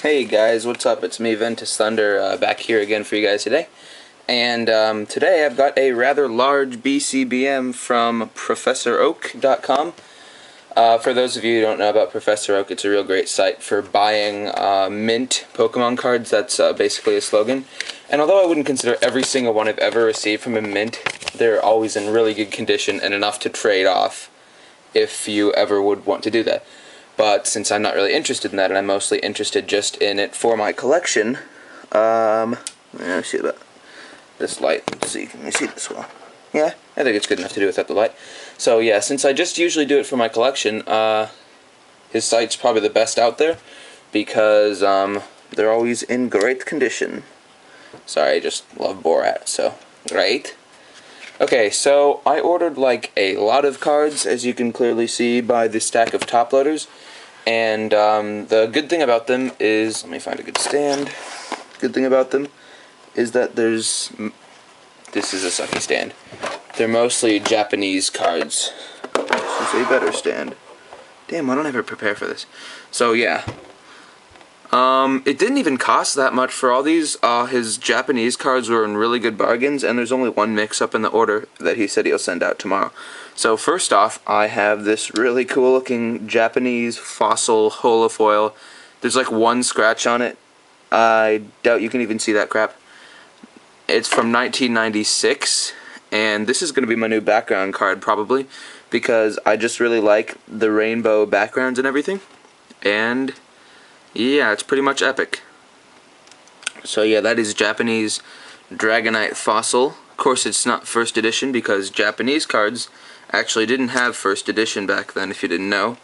Hey guys, what's up? It's me, Ventus Thunder, back here again for you guys today. And today I've got a rather large BCBM from ProfessorOak.com. For those of you who don't know about Professor Oak, it's a real great site for buying mint Pokemon cards. That's basically a slogan. And although I wouldn't consider every single one I've ever received from a mint, they're always in really good condition and enough to trade off if you ever would want to do that. But since I'm not really interested in that, and I'm mostly interested just in it for my collection, let me see about this light. Let's see, can you see this well? Yeah, I think it's good enough to do without the light. So yeah, since I just usually do it for my collection, his site's probably the best out there, because they're always in great condition. Sorry, I just love Borat, so great. Okay, so I ordered like a lot of cards, as you can clearly see by the stack of top loaders. And the good thing about them is, let me find a good stand. Good thing about them is that this is a sucky stand. They're mostly Japanese cards. This is a better stand. Damn, why don't I ever prepare for this? So yeah. It didn't even cost that much for all these. His Japanese cards were in really good bargains, and there's only one mix-up in the order that he said he'll send out tomorrow. So first off, I have this really cool looking Japanese fossil holofoil. There's like one scratch on it. I doubt you can even see that crap. It's from 1996, and this is going to be my new background card probably, because I just really like the rainbow backgrounds and everything. And yeah, it's pretty much epic. So yeah, that is Japanese Dragonite Fossil. Of course, it's not first edition, because Japanese cards actually didn't have first edition back then, if you didn't know.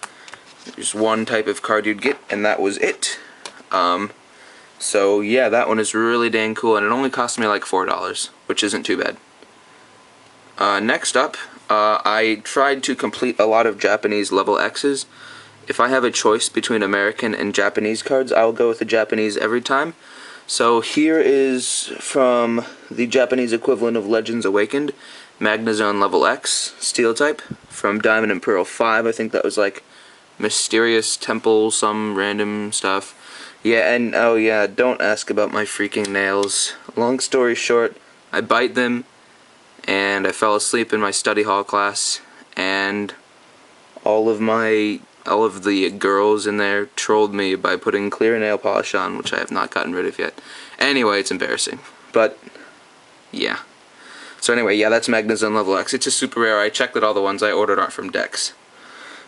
There's one type of card you'd get, and that was it. So yeah, that one is really dang cool, and it only cost me like $4, which isn't too bad. Next up, I tried to complete a lot of Japanese level X's. If I have a choice between American and Japanese cards, I'll go with the Japanese every time. So here is from the Japanese equivalent of Legends Awakened, Magnezone Level X, Steel type, from Diamond and Pearl 5. I think that was like Mysterious Temple, some random stuff. Yeah, and oh yeah, don't ask about my freaking nails. Long story short, I bite them, and I fell asleep in my study hall class, and all of the girls in there trolled me by putting clear nail polish on, which I have not gotten rid of yet. Anyway, it's embarrassing. But, yeah. So anyway, yeah, that's Magnezone Level X. It's a super rare. I checked that all the ones I ordered aren't from Dex.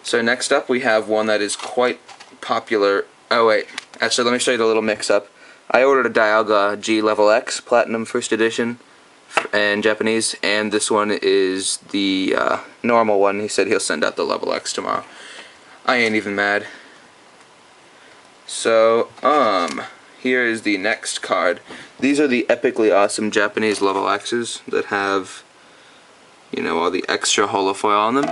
So next up, we have one that is quite popular. Oh wait, actually let me show you the little mix-up. I ordered a Dialga G Level X, Platinum First Edition, in Japanese, and this one is the normal one. He said he'll send out the Level X tomorrow. I ain't even mad. So, here is the next card. These are the epically awesome Japanese level X's that have, you know, all the extra holofoil on them.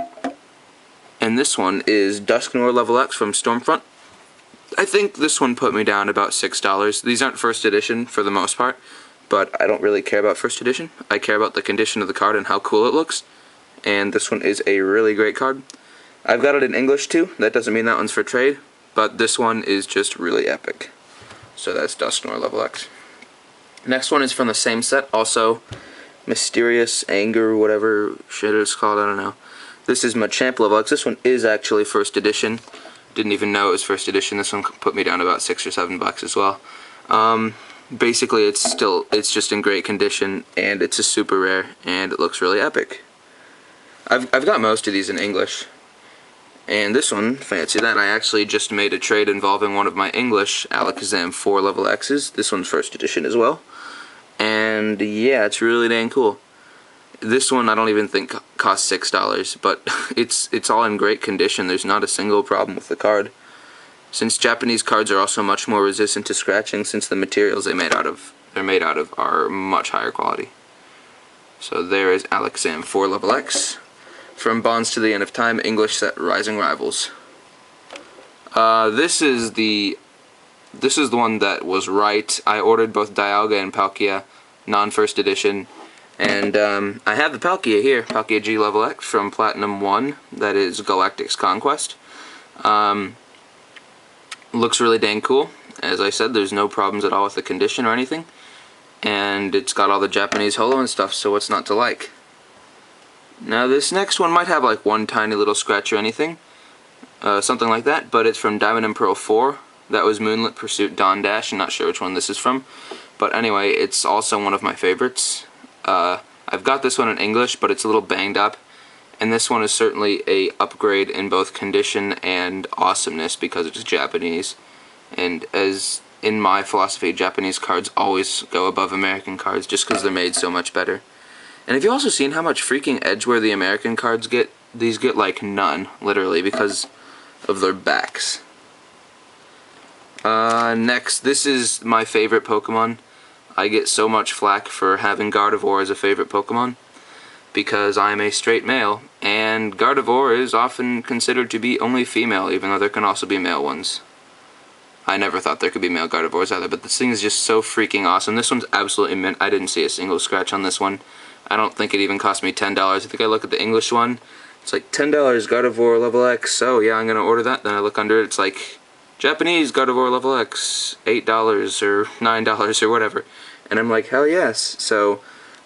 And this one is Dusknoir Level X from Stormfront. I think this one put me down about $6. These aren't first edition for the most part, but I don't really care about first edition. I care about the condition of the card and how cool it looks. And this one is a really great card. I've got it in English too. That doesn't mean that one's for trade, but this one is just really epic. So that's Dusknoir Level X. Next one is from the same set, also Mysterious Anger, whatever shit it's called, I don't know. This is Machamp Level X. This one is actually first edition. Didn't even know it was first edition. This one put me down about $6 or $7 as well. Basically, it's just in great condition, and it's a super rare, and it looks really epic. I've got most of these in English. And this one, fancy that, I actually just made a trade involving one of my English Alakazam 4 Level X's. This one's first edition as well. And yeah, it's really dang cool. This one I don't even think costs $6, but it's all in great condition. There's not a single problem with the card. Since Japanese cards are also much more resistant to scratching, since the materials they're made out of are much higher quality. So there is Alakazam 4 Level X. From Bonds to the End of Time, English set Rising Rivals. This is the one that was right. I ordered both Dialga and Palkia, non-first edition, and I have the Palkia here, Palkia G Level X from Platinum 1, that is Galactic's Conquest. Looks really dang cool. As I said, there's no problems at all with the condition or anything. And it's got all the Japanese holo and stuff, so what's not to like? Now this next one might have like one tiny little scratch or anything, something like that, but it's from Diamond and Pearl 4. That was Moonlit Pursuit Dawn Dash. I'm not sure which one this is from, but anyway, it's also one of my favorites. I've got this one in English, but it's a little banged up, and this one is certainly a upgrade in both condition and awesomeness because it's Japanese. And as in my philosophy, Japanese cards always go above American cards just because they're made so much better. And have you also seen how much freaking edgeware the American cards get? These get like none, literally, because of their backs. Next, this is my favorite Pokemon. I get so much flack for having Gardevoir as a favorite Pokemon because I'm a straight male, and Gardevoir is often considered to be only female, even though there can also be male ones. I never thought there could be male Gardevoirs either, but this thing is just so freaking awesome. This one's absolutely mint. I didn't see a single scratch on this one. I don't think it even cost me $10. I think I look at the English one. It's like $10 Gardevoir level X. Oh yeah, I'm going to order that. Then I look under it. It's like Japanese Gardevoir level X, $8 or $9 or whatever. And I'm like, hell yes. So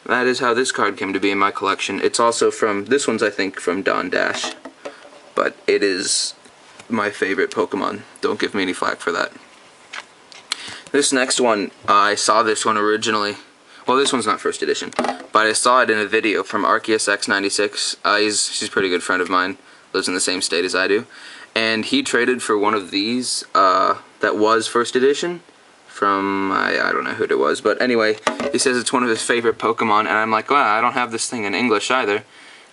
that is how this card came to be in my collection. It's also from, this one's I think from Dawn Dash. But it is my favorite Pokemon. Don't give me any flack for that. This next one, I saw this one originally. Well, this one's not first edition, but I saw it in a video from ArceusX96. She's a pretty good friend of mine, lives in the same state as I do, and he traded for one of these that was first edition from, I don't know who it was, but anyway, he says it's one of his favorite Pokemon, and I'm like, wow, I don't have this thing in English either.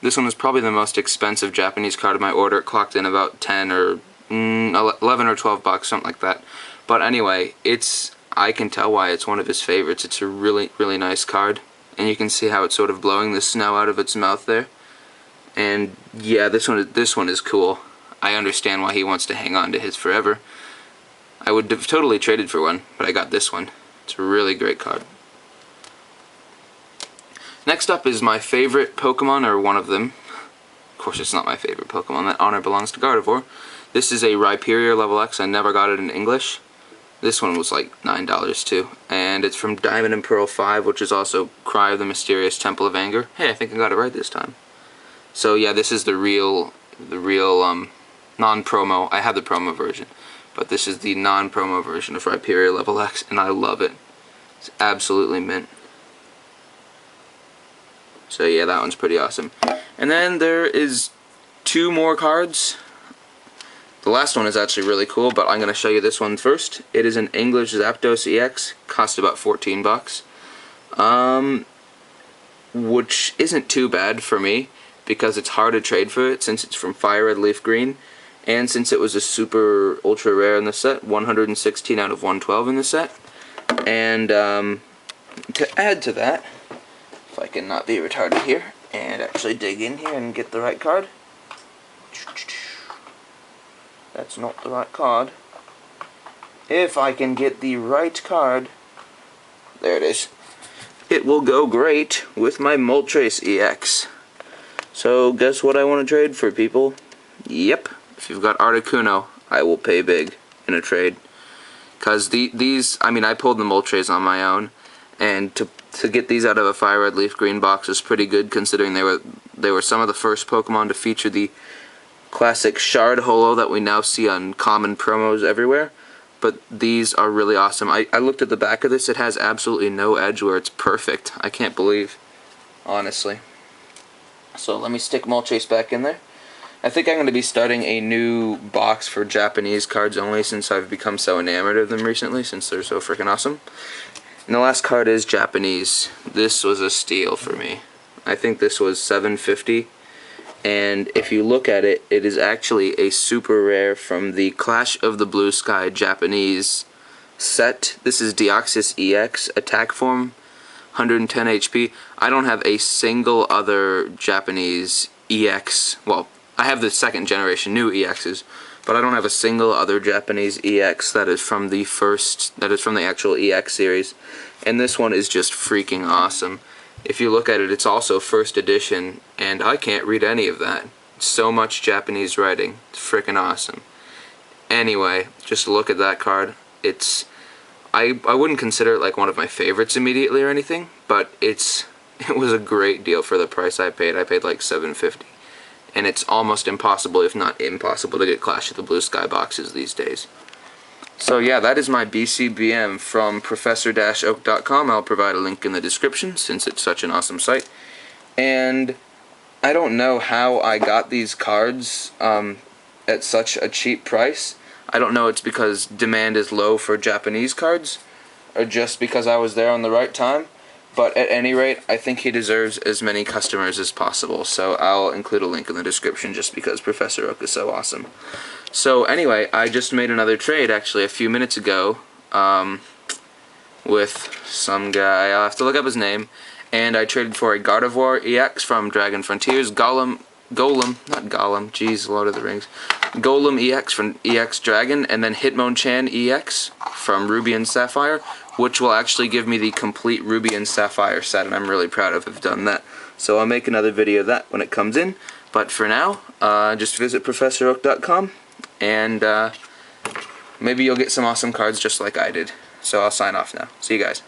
This one was probably the most expensive Japanese card of my order. It clocked in about 10 or 11 or 12 bucks, something like that. But anyway, I can tell why it's one of his favorites. It's a really, really nice card. And you can see how it's sort of blowing the snow out of its mouth there. And yeah, this one is cool. I understand why he wants to hang on to his forever. I would have totally traded for one, but I got this one. It's a really great card. Next up is my favorite Pokemon, or one of them. Of course, it's not my favorite Pokemon. That honor belongs to Gardevoir. This is a Rhyperior level X. I never got it in English. This one was like $9 too. And it's from Diamond and Pearl 5, which is also Cry of the Mysterious Temple of Anger. Hey, I think I got it right this time. So yeah, this is the real non-promo. I have the promo version, but this is the non-promo version of Rhyperior level X, and I love it. It's absolutely mint. So yeah, that one's pretty awesome. And then there is two more cards. The last one is actually really cool, but I'm going to show you this one first. It is an English Zapdos EX, cost about 14 bucks. Which isn't too bad for me, because it's hard to trade for it since it's from Fire Red Leaf Green, and since it was a super ultra rare in the set, 116 out of 112 in the set. And to add to that, if I can not be retarded here, and actually dig in here and get the right card. That's not the right card. If I can get the right card, there it is. It will go great with my Moltres EX. So guess what I want to trade for, people? Yep, if you've got Articuno, I will pay big in a trade. Because these, I mean, I pulled the Moltres on my own, and to get these out of a Fire Red Leaf Green box is pretty good, considering they were some of the first Pokemon to feature the classic Shard Holo that we now see on common promos everywhere. But these are really awesome. I looked at the back of this. It has absolutely no edge where it's perfect. I can't believe, honestly. So let me stick Moltres back in there. I think I'm going to be starting a new box for Japanese cards only, since I've become so enamored of them recently, since they're so freaking awesome. And the last card is Japanese. This was a steal for me. I think this was $7.50. And if you look at it, it is actually a super rare from the Clash of the Blue Sky Japanese set. This is Deoxys EX, attack form, 110 HP. I don't have a single other Japanese EX. Well, I have the second generation new EXs, but I don't have a single other Japanese EX that is from the actual EX series. And this one is just freaking awesome. If you look at it, it's also first edition, and I can't read any of that. So much Japanese writing. It's freaking awesome. Anyway, just look at that card. I wouldn't consider it like one of my favorites immediately or anything, but it was a great deal for the price I paid. I paid like $7.50, and it's almost impossible, if not impossible, to get Clash of the Blue Sky boxes these days. So yeah, that is my BCBM from professor-oak.com. I'll provide a link in the description since it's such an awesome site. And I don't know how I got these cards at such a cheap price. I don't know it's because demand is low for Japanese cards, or just because I was there on the right time, but at any rate, I think he deserves as many customers as possible, so I'll include a link in the description just because Professor Oak is so awesome. So anyway, I just made another trade actually a few minutes ago with some guy, I'll have to look up his name, and I traded for a Gardevoir EX from Dragon Frontiers, Golem, jeez, Lord of the Rings, Golem EX from EX Dragon, and then Hitmonchan EX from Ruby and Sapphire, which will actually give me the complete Ruby and Sapphire set, and I'm really proud of have done that. So I'll make another video of that when it comes in, but for now, just visit ProfessorOak.com, and maybe you'll get some awesome cards just like I did. So I'll sign off now. See you guys.